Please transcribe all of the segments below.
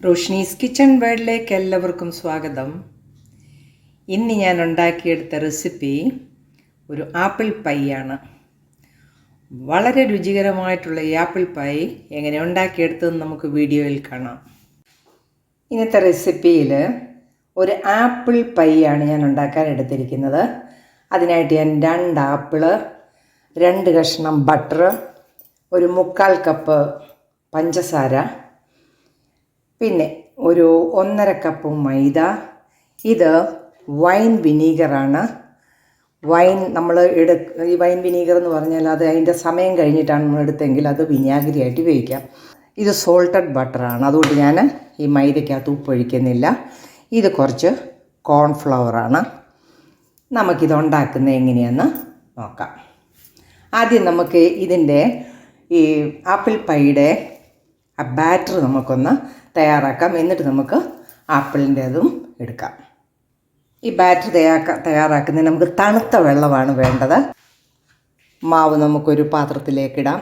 Roshni's kitchen വേൾഡിലേക്ക് എല്ലാവർക്കും സ്വാഗതം. ഇന്ന് ഞാൻ ഉണ്ടാക്കിയെടുത്ത റെസിപ്പി ഒരു ആപ്പിൾ പൈ ആണ്. വളരെ രുചികരമായിട്ടുള്ള ഈ ആപ്പിൾ പൈ എങ്ങനെ ഉണ്ടാക്കിയെടുത്തതെന്ന് നമുക്ക് വീഡിയോയിൽ കാണാം. ഇന്നത്തെ റെസിപ്പിയിൽ ഒരു ആപ്പിൾ പൈ ആണ് ഞാൻ ഉണ്ടാക്കാൻ എടുത്തിരിക്കുന്നത്. അതിനായിട്ട് ഞാൻ 2 ആപ്പിള്, 2 കഷ്ണം ബട്ടർ, ഒരു 1/4 കപ്പ് പഞ്ചസാര, പിന്നെ ഒരു 1/2 കപ്പ് മൈദ. ഇത് വൈൻ വിനീഗറാണ്. ഈ വൈൻ വിനീഗർ എന്ന് പറഞ്ഞാൽ അത് അതിൻ്റെ സമയം കഴിഞ്ഞിട്ടാണ് നമ്മൾ എടുത്തെങ്കിൽ അത് വിനാഗിരി ആയിട്ട് ഉപയോഗിക്കാം. ഇത് സോൾട്ടഡ് ബട്ടറാണ്, അതുകൊണ്ട് ഞാൻ ഈ മൈദയ്ക്കകത്ത് ഉപ്പൊഴിക്കുന്നില്ല. ഇത് കുറച്ച് കോൺഫ്ലവറാണ്. നമുക്കിത് ഉണ്ടാക്കുന്നത് എങ്ങനെയെന്ന് നോക്കാം. ആദ്യം നമുക്ക് ഇതിൻ്റെ ഈ ആപ്പിൾ പൈയുടെ ആ ബാറ്റർ നമുക്കൊന്ന് തയ്യാറാക്കാം. എന്നിട്ട് നമുക്ക് ആപ്പിളിൻ്റേതും എടുക്കാം. ഈ ബാറ്റർ തയ്യാറാക്കുന്നതിന് നമുക്ക് തണുത്ത വെള്ളമാണ് വേണ്ടത്. മാവ് നമുക്കൊരു പാത്രത്തിലേക്കിടാം.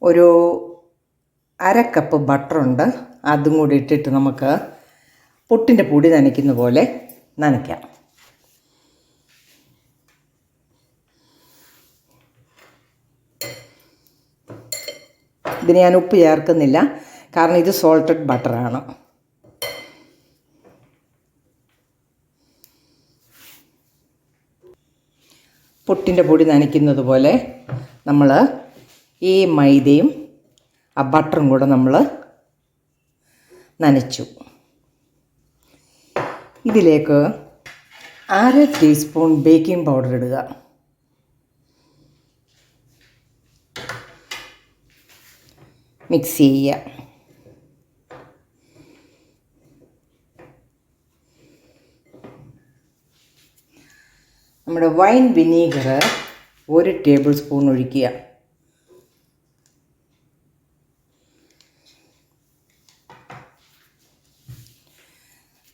ഒരു 1/2 കപ്പ് ബട്ടറുണ്ട്, അതും കൂടി ഇട്ടിട്ട് നമുക്ക് പുട്ടിൻ്റെ പൊടി നനയ്ക്കുന്ന പോലെ നനയ്ക്കാം. ഇതിന് ഞാൻ ഉപ്പ് ചേർക്കുന്നില്ല, കാരണം ഇത് സോൾട്ടഡ് ബട്ടറാണ്. പുട്ടിൻ്റെ പൊടി നനയ്ക്കുന്നത് പോലെ നമ്മൾ ഈ മൈദയും ആ ബട്ടറും കൂടെ നമ്മൾ നനച്ചു. ഇതിലേക്ക് 1/2 ടീസ്പൂൺ ബേക്കിംഗ് പൗഡർ ഇടുക. മിക്സ് ചെയ്യുക. നമ്മുടെ വൈൻ വിനീഗർ 1 ടേബിൾ സ്പൂൺ ഒഴിക്കുക.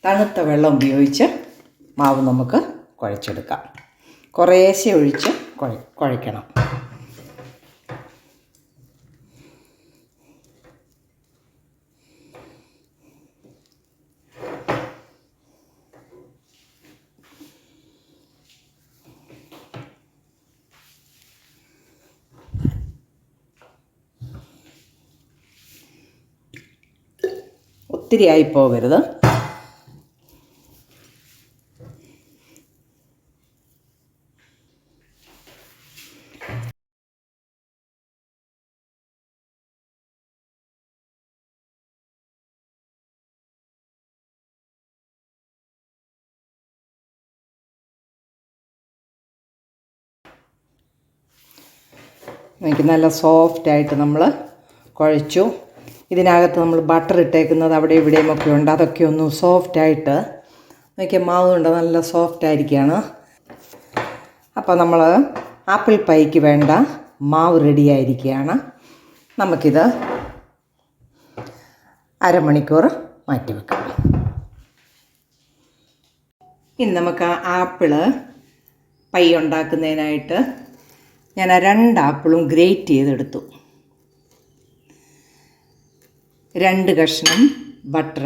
തണുത്ത വെള്ളം ഉപയോഗിച്ച് മാവ് നമുക്ക് കുഴച്ചെടുക്കാം. കുറേശ്ശെ ഒഴിച്ച് കുഴയ്ക്കണം. ഒത്തിരി ആയി പോകരുത്. എനിക്ക് നല്ല സോഫ്റ്റായിട്ട് നമ്മൾ കുഴച്ചു. ഇതിനകത്ത് നമ്മൾ ബട്ടർ ഇട്ടേക്കുന്നത് അവിടെ ഇവിടെയുമൊക്കെ ഉണ്ട്. അതൊക്കെ ഒന്ന് സോഫ്റ്റായിട്ട് നോക്കിയാൽ മാവ് കൊണ്ട് നല്ല സോഫ്റ്റായിരിക്കുകയാണ്. അപ്പോൾ നമ്മൾ ആപ്പിൾ പൈക്ക് വേണ്ട മാവ് റെഡിയായിരിക്കുകയാണ്. നമുക്കിത് അരമണിക്കൂർ മാറ്റി വെക്കാം. ഇനി നമുക്ക് ആപ്പിള് പൈ ഉണ്ടാക്കുന്നതിനായിട്ട് ഞാൻ 2 ആപ്പിളും ഗ്രേറ്റ് ചെയ്തെടുത്തു. 2 കഷ്ണം ബട്ടർ,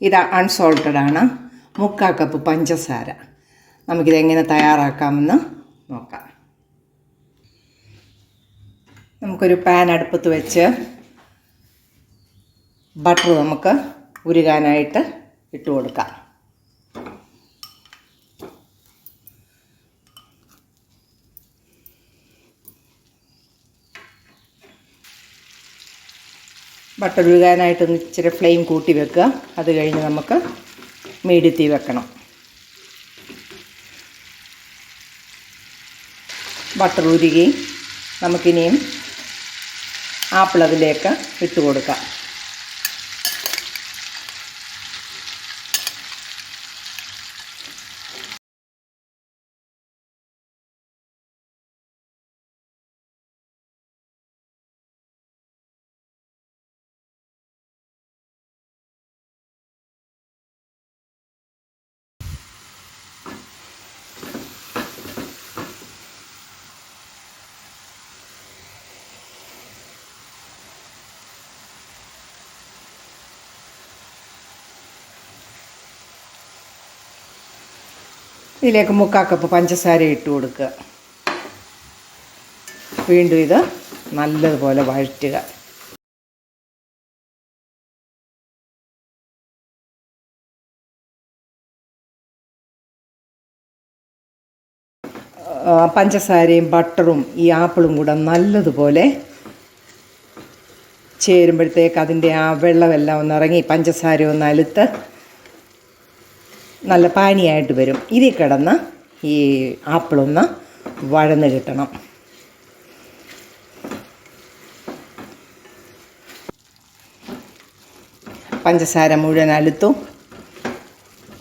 ഇത് അൺസോൾട്ടഡാണ്. 1/4 കപ്പ് പഞ്ചസാര. നമുക്കിതെങ്ങനെ തയ്യാറാക്കാമെന്ന് നോക്കാം. നമുക്കൊരു പാൻ അടുപ്പത്ത് വെച്ച് ബട്ടർ നമുക്ക് ഉരുകാനായിട്ട് ഇട്ട് കൊടുക്കാം. ബട്ടർ ഉരുകാനായിട്ടൊന്ന് ഇച്ചിരി ഫ്ലെയിം കൂട്ടി വെക്കുക. അത് കഴിഞ്ഞ് നമുക്ക് മീഡിയം തീ വെക്കണം. ബട്ടർ ഉരുകി നമുക്കിനിയും ആപ്പിൾ അതിലേക്ക് ഇട്ട് കൊടുക്കാം. ഇതിലേക്ക് 3/4 കപ്പ് പഞ്ചസാര ഇട്ട് കൊടുക്കുക. വീണ്ടും ഇത് നല്ലതുപോലെ വഴറ്റുക. പഞ്ചസാരയും ബട്ടറും ഈ ആപ്പിളും കൂടെ നല്ലതുപോലെ ചേരുമ്പോഴത്തേക്ക് അതിൻ്റെ ആ വെള്ളമെല്ലാം ഒന്ന് ഇറങ്ങി പഞ്ചസാര ഒന്ന് അലുത്ത് നല്ല പാനിയായിട്ട് വരും. ഇതിൽ കിടന്ന് ഈ ആപ്പിളൊന്ന് വഴന്ന് കിട്ടണം. പഞ്ചസാര മുഴുവൻ അലുത്തു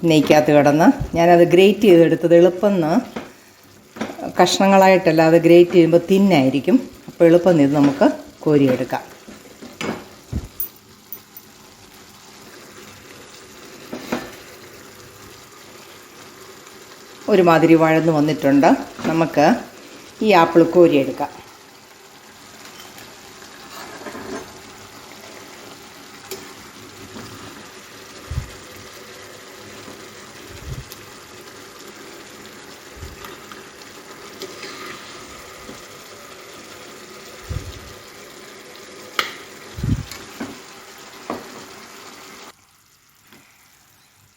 നെയ്ക്കകത്ത് കിടന്ന് ഞാനത് ഗ്രേറ്റ് ചെയ്തെടുത്തത് എളുപ്പം കഷ്ണങ്ങളായിട്ടല്ല, അത് ഗ്രേറ്റ് ചെയ്യുമ്പോൾ തിന്നായിരിക്കും. അപ്പോൾ എളുപ്പം ഇത് നമുക്ക് കോരിയെടുക്കാം. ഒരുമാതിരി വഴന്ന് വന്നിട്ടുണ്ട്. നമുക്ക് ഈ ആപ്പിൾ കോരിയെടുക്കാം.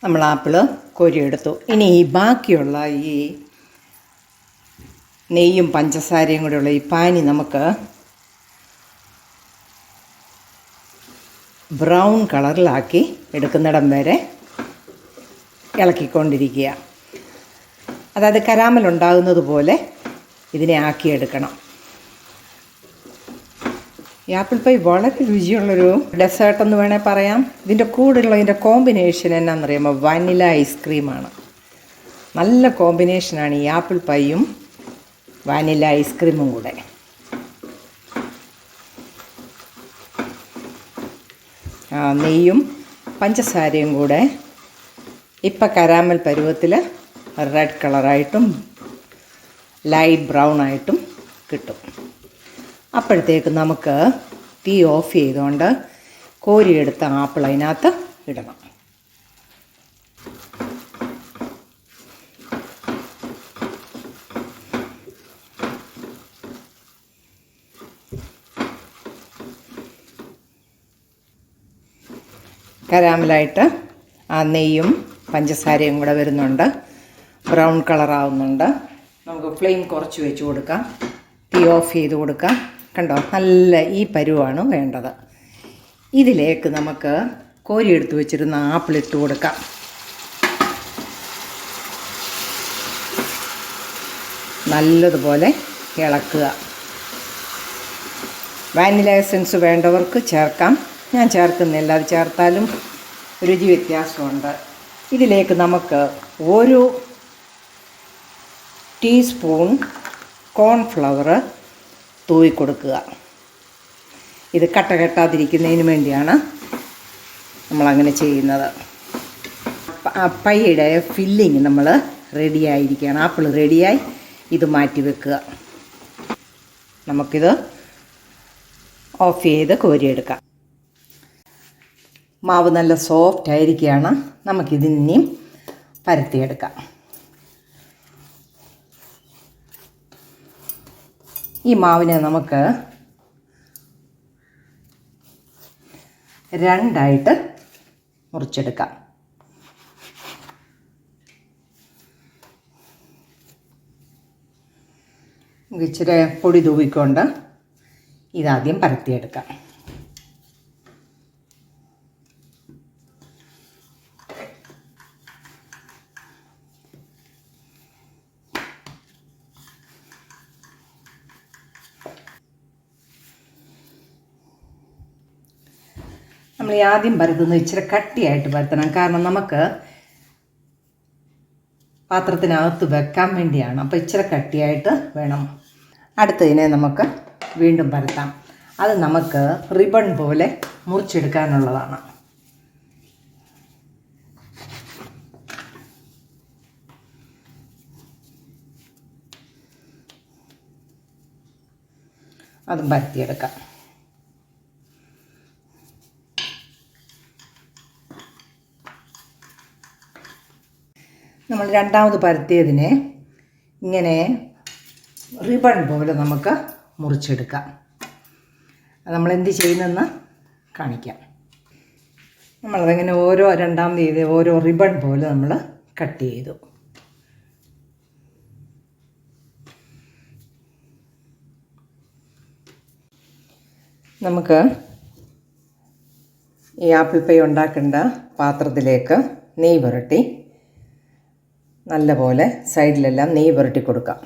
നമ്മൾ ആപ്പിൾ കോരിയെടുത്തു. ഇനി ഈ ബാക്കിയുള്ള ഈ നെയ്യും പഞ്ചസാരയും കൂടെയുള്ള ഈ പാനി നമുക്ക് ബ്രൗൺ കളറിലാക്കി എടുക്കുന്നിടം വരെ ഇളക്കിക്കൊണ്ടിരിക്കുക. അതായത് കരാമൽ ഉണ്ടാകുന്നത് പോലെ ഇതിനെ ആക്കിയെടുക്കണം. ഈ ആപ്പിൾ പൈ വളരെ രുചിയുള്ളൊരു ഡെസേർട്ടെന്ന് വേണേൽ പറയാം. ഇതിൻ്റെ കൂടെയുള്ള ഇതിൻ്റെ കോമ്പിനേഷൻ എന്നാണെന്നറിയാമോ? വാനില ഐസ്ക്രീമാണ്. നല്ല കോമ്പിനേഷനാണ് ഈ ആപ്പിൾ പൈയും വാനില ഐസ്ക്രീമും കൂടെ. നെയ്യും പഞ്ചസാരയും കൂടെ ഇപ്പം കരാമൽ പരുവത്തിൽ റെഡ് കളറായിട്ടും ലൈറ്റ് ബ്രൗൺ ആയിട്ടും കിട്ടും. അപ്പോഴത്തേക്ക് നമുക്ക് തീ ഓഫ് ചെയ്തുകൊണ്ട് കോരിയെടുത്ത ആപ്പിൾ അതിനകത്ത് ഇടണം. കരാമലായിട്ട് ആ നെയ്യും പഞ്ചസാരയും കൂടെ വരുന്നുണ്ട്. ബ്രൗൺ കളറാവുന്നുണ്ട്. നമുക്ക് ഫ്ലെയിം കുറച്ച് വെച്ച് കൊടുക്കാം. തീ ഓഫ് ചെയ്ത് കൊടുക്കാം. കണ്ടോ, നല്ല ഈ പരുവാണ് വേണ്ടത്. ഇതിലേക്ക് നമുക്ക് കോരിയെടുത്ത് വെച്ചിരുന്ന ആപ്പിൾ ഇട്ട് കൊടുക്കാം. നല്ലതുപോലെ ഇളക്കുക. വാനില എസൻസ് വേണ്ടവർക്ക് ചേർക്കാം. ഞാൻ ചേർക്കുന്നില്ല. അത് ചേർത്താലും രുചി വ്യത്യാസമുണ്ട്. ഇതിലേക്ക് നമുക്ക് 1 ടീസ്പൂൺ കോൺഫ്ലവർ തൂവി കൊടുക്കുക. ഇത് കട്ട കെട്ടാതിരിക്കുന്നതിന് വേണ്ടിയാണ് നമ്മളങ്ങനെ ചെയ്യുന്നത്. പൈയുടെ ഫില്ലിങ് നമ്മൾ റെഡിയായിരിക്കുകയാണ്. ആപ്പിൾ റെഡിയായി. ഇത് മാറ്റി വെക്കുക. നമുക്കിത് ഓഫ് ചെയ്ത് കോരിയെടുക്കാം. മാവ് നല്ല സോഫ്റ്റ് ആയിരിക്കുകയാണ്. നമുക്കിതിനെയും പരത്തിയെടുക്കാം. ഈ മാവിനെ നമുക്ക് 2ആയിട്ട് മുറിച്ചെടുക്കാം. ഇച്ചിരി പൊടി തൂവിക്കൊണ്ട് ഇതാദ്യം പരത്തിയെടുക്കാം. നമ്മൾ ആദ്യം പരത്തുന്നത് ഇച്ചിരി കട്ടിയായിട്ട് പരത്തണം. കാരണം നമുക്ക് പാത്രത്തിനകത്ത് വെക്കാൻ വേണ്ടിയാണ്. അപ്പോൾ ഇച്ചിരി കട്ടിയായിട്ട് വേണം. അടുത്തതിനെ നമുക്ക് വീണ്ടും പരത്താം. അത് നമുക്ക് റിബൺ പോലെ മുറിച്ചെടുക്കാനുള്ളതാണ്. അതും പരത്തിയെടുക്കാം. നമ്മൾ രണ്ടാമത് പരത്തിയതിനെ ഇങ്ങനെ റിബൺ പോലെ നമുക്ക് മുറിച്ചെടുക്കാം. നമ്മളെന്ത് ചെയ്യുന്നതെന്ന് കാണിക്കാം. നമ്മളതങ്ങനെ രണ്ടാമത് ചെയ്ത് ഓരോ റിബൺ പോലെ നമ്മൾ കട്ട് ചെയ്തു. നമുക്ക് ഈ ആപ്പിൾ പൈ ഉണ്ടാക്കേണ്ട പാത്രത്തിലേക്ക് നെയ്യ് പുരട്ടി നല്ലപോലെ സൈഡിലെല്ലാം നെയ്യ് പുരട്ടി കൊടുക്കാം.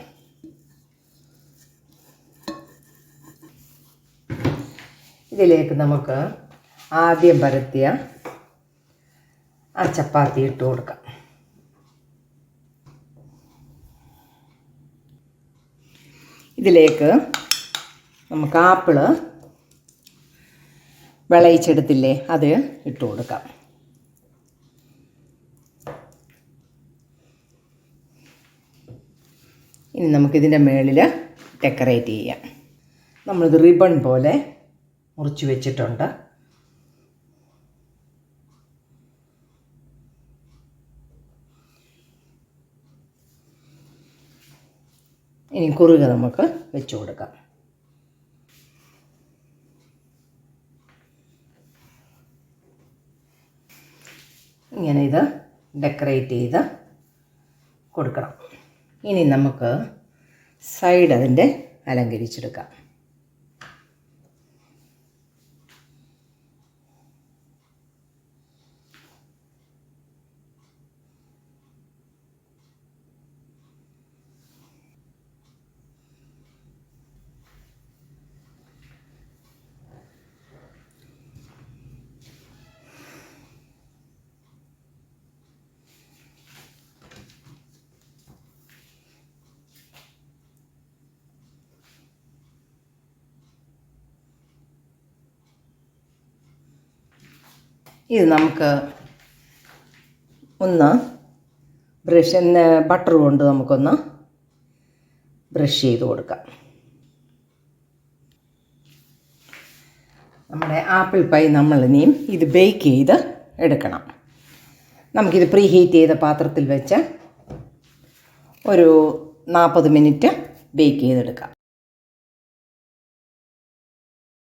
ഇതിലേക്ക് നമുക്ക് ആദ്യം പരത്തിയ ആ ചപ്പാത്തി ഇട്ട് കൊടുക്കാം. ഇതിലേക്ക് നമുക്ക് ആപ്പിള് വിളയിച്ചെടുത്തില്ലേ അത് ഇട്ട് കൊടുക്കാം. ഇനി നമുക്കിതിൻ്റെ മുകളിൽ ഡെക്കറേറ്റ് ചെയ്യാം. നമ്മളിത് റിബൺ പോലെ മുറിച്ച് വെച്ചിട്ടുണ്ട്. ഇനി കുറുകെ നമുക്ക് വെച്ച് കൊടുക്കാം. ഇങ്ങനെ ഇത് ഡെക്കറേറ്റ് ചെയ്ത് കൊടുക്കണം. ഇനി നമുക്ക് സൈഡ് അതിൻ്റെ അലങ്കരിച്ചെടുക്കാം. ഇത് നമുക്ക് ഒന്ന് ബട്ടർ കൊണ്ട് നമുക്കൊന്ന് ബ്രഷ് ചെയ്ത് കൊടുക്കാം. നമ്മുടെ ആപ്പിൾ പൈ നമ്മളിനിയും ഇത് ബേക്ക് ചെയ്ത് എടുക്കണം. നമുക്കിത് പ്രീ ഹീറ്റ് ചെയ്ത പാത്രത്തിൽ വെച്ച് ഒരു 40 മിനിറ്റ് ബേക്ക് ചെയ്തെടുക്കാം.